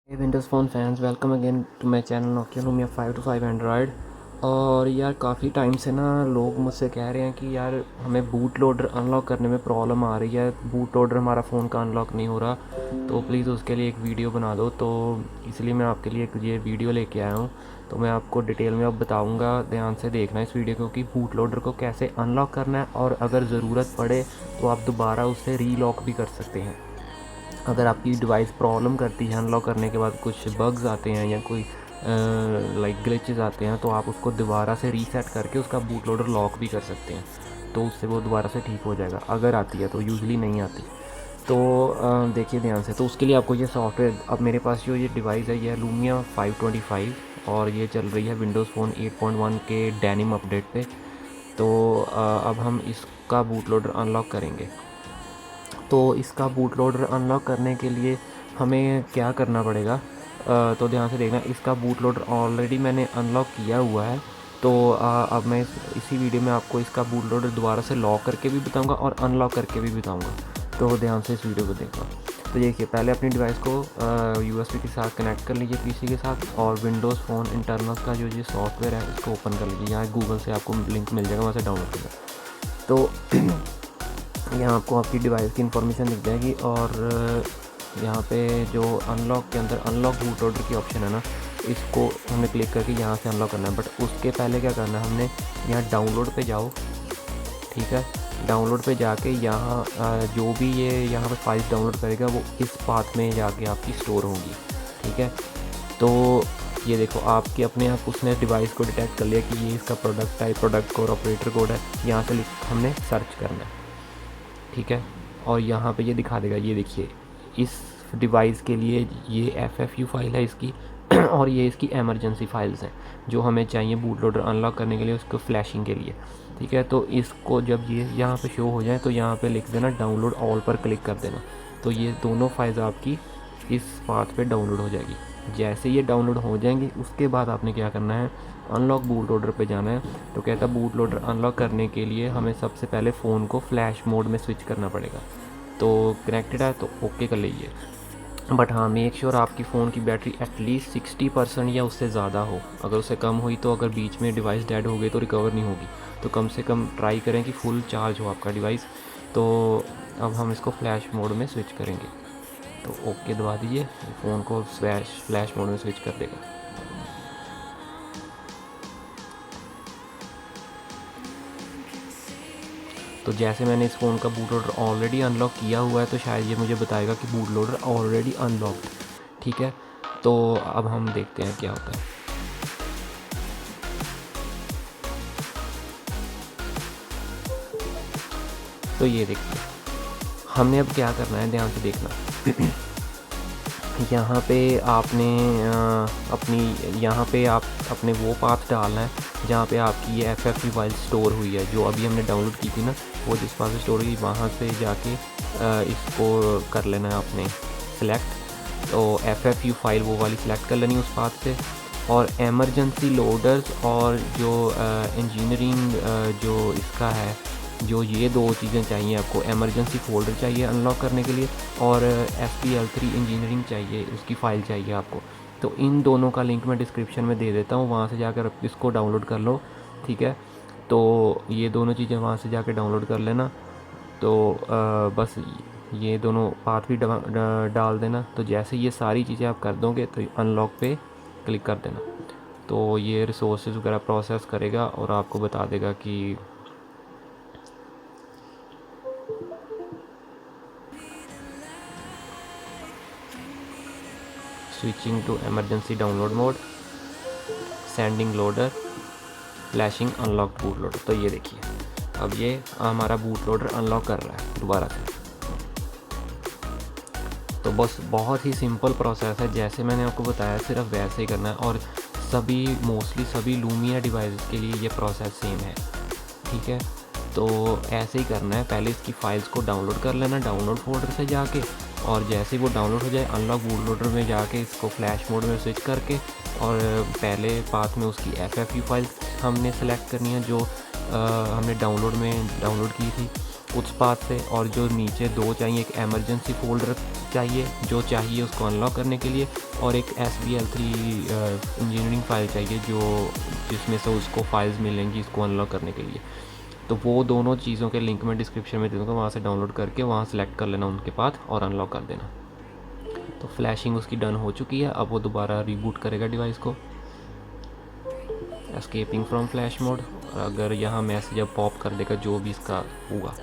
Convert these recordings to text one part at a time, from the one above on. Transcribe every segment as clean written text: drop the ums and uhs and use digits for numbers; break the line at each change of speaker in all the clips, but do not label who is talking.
Hey Windows Phone fans, welcome again to my channel Nokia Lumia 525 Android। और यार काफ़ी time से ना लोग मुझसे कह रहे हैं कि यार हमें बूट लोडर अनलॉक करने में प्रॉब्लम आ रही है, बूट लोडर हमारा फ़ोन का अनलॉक नहीं हो रहा, तो प्लीज़ उसके लिए एक वीडियो बना दो। तो इसलिए मैं आपके लिए ये वीडियो लेके आया हूँ। तो मैं आपको डिटेल में अब बताऊँगा, ध्यान से देखना इस वीडियो को कि बूट लोडर को कैसे अनलॉक करना है, और अगर ज़रूरत पड़े तो आप दोबारा उसे रीलॉक भी कर सकते हैं। अगर आपकी डिवाइस प्रॉब्लम करती है, अनलॉक करने के बाद कुछ बग्स आते हैं या कोई लाइक ग्लिचेस आते हैं, तो आप उसको दोबारा से रीसेट करके उसका बूट लोडर लॉक भी कर सकते हैं। तो उससे वो दोबारा से ठीक हो जाएगा, अगर आती है तो। यूजुअली नहीं आती। तो देखिए ध्यान से। तो उसके लिए आपको ये सॉफ्टवेयर, अब मेरे पास जो ये डिवाइस है ये है लूमिया 525, और ये चल रही है विंडोज़ फ़ोन 8.1 के डेनिम अपडेट पे। तो अब हम इसका बूट लोडर अनलॉक करेंगे। तो इसका बूट लोडर अनलॉक करने के लिए हमें क्या करना पड़ेगा, तो ध्यान से देखना। इसका बूट लोडर ऑलरेडी मैंने अनलॉक किया हुआ है। तो अब मैं इसी वीडियो में आपको इसका बूट लोडर दोबारा से लॉक करके भी बताऊंगा और अनलॉक करके भी बताऊंगा। तो ध्यान से इस वीडियो को देखना। तो देखिए, पहले अपनी डिवाइस को USB के साथ कनेक्ट कर लीजिए, पीसी के साथ, और विंडोज़ फ़ोन इंटरनल का जो ये सॉफ्टवेयर है इसको ओपन कर लीजिए। यहाँ गूगल से आपको लिंक मिल जाएगा, वहाँ से डाउनलोड कर लीजिए। तो यहाँ आपको आपकी डिवाइस की इन्फॉर्मेशन दिख जाएगी, और यहाँ पे जो अनलॉक के अंदर अनलॉक बूट लोडर की ऑप्शन है ना, इसको हमने क्लिक करके यहाँ से अनलॉक करना है। बट उसके पहले क्या करना है, हमने यहाँ डाउनलोड पे जाओ। ठीक है, डाउनलोड पे जाके यहाँ जो भी ये यहाँ पे फाइल्स डाउनलोड करेगा वो इस पाथ में जाके आपकी स्टोर होंगी। ठीक है, तो ये देखो आपके अपने आप उसने डिवाइस को डिटेक्ट कर लिया कि ये इसका product type, product code, operator code है। यहाँ से हमने सर्च करना है। ठीक है, और यहाँ पे ये दिखा देगा, ये देखिए इस डिवाइस के लिए ये FFU फाइल है इसकी और ये इसकी एमरजेंसी फाइल्स हैं जो हमें चाहिए बूट लोडर अनलॉक करने के लिए, उसको फ्लैशिंग के लिए। ठीक है, तो इसको जब ये यहाँ पे शो हो जाए तो यहाँ पे लिख देना डाउनलोड ऑल पर क्लिक कर देना। तो ये दोनों फाइल्स आपकी इस पाथ पे डाउनलोड हो जाएगी। जैसे ये डाउनलोड हो जाएंगी उसके बाद आपने क्या करना है, अनलॉक बूट लोडर पे जाना है। तो कहता है बूट लोडर अनलॉक करने के लिए हमें सबसे पहले फ़ोन को फ्लैश मोड में स्विच करना पड़ेगा। तो कनेक्टेड है तो ओके कर लीजिए। बट हाँ, मेक श्योर आपकी फ़ोन की बैटरी एटलीस्ट 60% या उससे ज़्यादा हो। अगर उससे कम हुई तो अगर बीच में डिवाइस डेड हो गई तो रिकवर नहीं होगी। तो कम से कम ट्राई करें कि फुल चार्ज हो आपका डिवाइस। तो अब हम इसको फ्लैश मोड में स्विच करेंगे। तो ओके दबा दीजिए, फ़ोन को फ्लैश मोड में स्विच कर देगा। तो जैसे मैंने इस फ़ोन का बूट लोडर ऑलरेडी अनलॉक किया हुआ है तो शायद ये मुझे बताएगा कि बूट लोडर ऑलरेडी अनलॉक्ड। ठीक है, तो अब हम देखते हैं क्या होता है। तो ये देखिए, हमने अब क्या करना है, ध्यान से देखना। यहाँ पे आपने यहाँ पे आप अपने वो पाथ डालना है जहाँ पे आपकी ये FFU फाइल स्टोर हुई है, जो अभी हमने डाउनलोड की थी ना, वो जिस पाथ से स्टोर हुई वहाँ से जाके इसको कर लेना है आपने सिलेक्ट। तो FFU फाइल वो वाली सिलेक्ट कर लेनी उस पाथ से, और एमरजेंसी लोडर्स और जो इंजीनियरिंग जो इसका है, जो ये दो चीज़ें चाहिए आपको। एमरजेंसी फ़ोल्डर चाहिए अनलॉक करने के लिए, और SPL3 इंजीनियरिंग चाहिए, उसकी फ़ाइल चाहिए आपको। तो इन दोनों का लिंक मैं डिस्क्रिप्शन में दे देता हूँ, वहाँ से जाकर इसको डाउनलोड कर लो। ठीक है, तो ये दोनों चीज़ें वहाँ से जाकर डाउनलोड कर लेना। तो बस ये दोनों पाथ भी डाल देना। तो जैसे ये सारी चीज़ें आप कर दोगे तो अनलॉक पे क्लिक कर देना। तो ये रिसोर्सेज वगैरह प्रोसेस करेगा और आपको बता देगा कि switching to emergency download mode, sending loader, flashing unlocked boot loader. तो ये देखिए, अब ये हमारा बूट लोडर अनलॉक कर रहा है दोबारा से। तो बस बहुत ही सिंपल प्रोसेस है, जैसे मैंने आपको बताया सिर्फ वैसे ही करना है। और मोस्टली सभी लूमिया डिवाइस के लिए ये प्रोसेस सेम है। ठीक है, तो ऐसे ही करना है। पहले इसकी फ़ाइल्स को डाउनलोड कर लेना डाउनलोड फोल्डर से जाके, और जैसे ही वो डाउनलोड हो जाए अनलॉक बूट लोडर में जाके इसको फ्लैश मोड में स्विच करके, और पहले पाथ में उसकी FFU फाइल हमने सेलेक्ट करनी है जो हमने डाउनलोड की थी। उस पाथ से, और जो नीचे दो चाहिए, एक एमरजेंसी फोल्डर चाहिए जो चाहिए उसको अनलॉक करने के लिए, और एक SBL3 इंजीनियरिंग फ़ाइल चाहिए जो जिसमें से उसको फाइल्स मिलेंगी इसको अनलॉक करने के लिए। तो वो दोनों चीज़ों के लिंक मैं डिस्क्रिप्शन में दे दूँगा, वहाँ से डाउनलोड करके वहाँ सेलेक्ट कर लेना उनके पाथ और अनलॉक कर देना। तो फ्लैशिंग उसकी डन हो चुकी है। अब वो दोबारा रीबूट करेगा डिवाइस को, एस्केपिंग फ्रॉम फ्लैश मोड, और अगर यहाँ मैसेज अब पॉप कर देगा जो भी इसका होगा।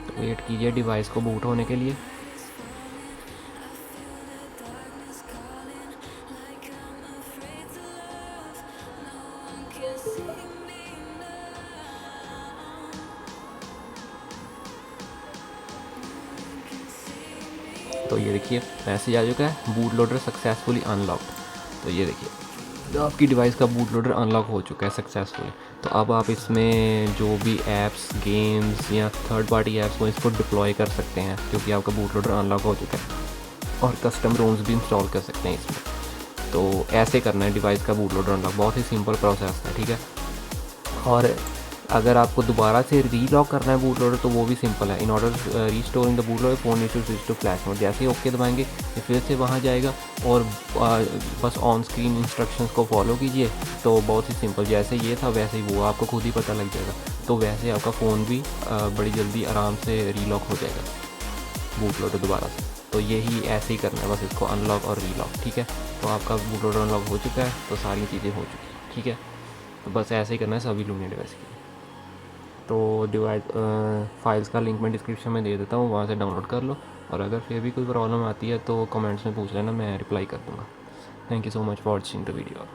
तो वेट कीजिए डिवाइस को बूट होने के लिए। तो ये देखिए मैसेज आ चुका है, बूट लोडर सक्सेसफुली अनलॉक्ड। तो ये देखिए आपकी डिवाइस का बूट लोडर अनलॉक हो चुका है सक्सेसफुली। तो अब आप इसमें जो भी ऐप्स, गेम्स या थर्ड पार्टी ऐप्स को इसको डिप्लॉय कर सकते हैं, क्योंकि आपका बूट लोडर अनलॉक हो चुका है, और कस्टम रोम्स भी इंस्टॉल कर सकते हैं इसमें। तो ऐसे करना है डिवाइस का बूट लोडर अनलॉक, बहुत ही सिंपल प्रोसेस है, ठीक है। और अगर आपको दोबारा से रीलॉक करना है बूट लोडर तो वो भी सिंपल है। In order restoring the boot loader phone need to switch to flash mode, जैसे ही ओके दबाएंगे ये फिर से वहाँ जाएगा, और बस ऑन स्क्रीन इंस्ट्रक्शंस को फॉलो कीजिए। तो बहुत ही सिंपल, जैसे ये था वैसे ही वो आपको खुद ही पता लग जाएगा। तो वैसे आपका फ़ोन भी बड़ी जल्दी आराम से रीलॉक हो जाएगा बूट लोडर दोबारा से। तो यही ऐसे ही करना है, बस इसको अनलॉक और रीलॉक, ठीक है। तो आपका बूट लोडर अनलॉक हो चुका है, तो सारी चीज़ें हो चुकी हैं, ठीक है। तो बस ऐसे ही करना है सभी लूमिया डिवाइस की। तो डिवाइस फाइल्स का लिंक मैं डिस्क्रिप्शन में दे देता हूँ, वहाँ से डाउनलोड कर लो। और अगर फिर भी कोई प्रॉब्लम आती है तो कमेंट्स में पूछ लेना, मैं रिप्लाई कर दूँगा। Thank you so much for watching the video.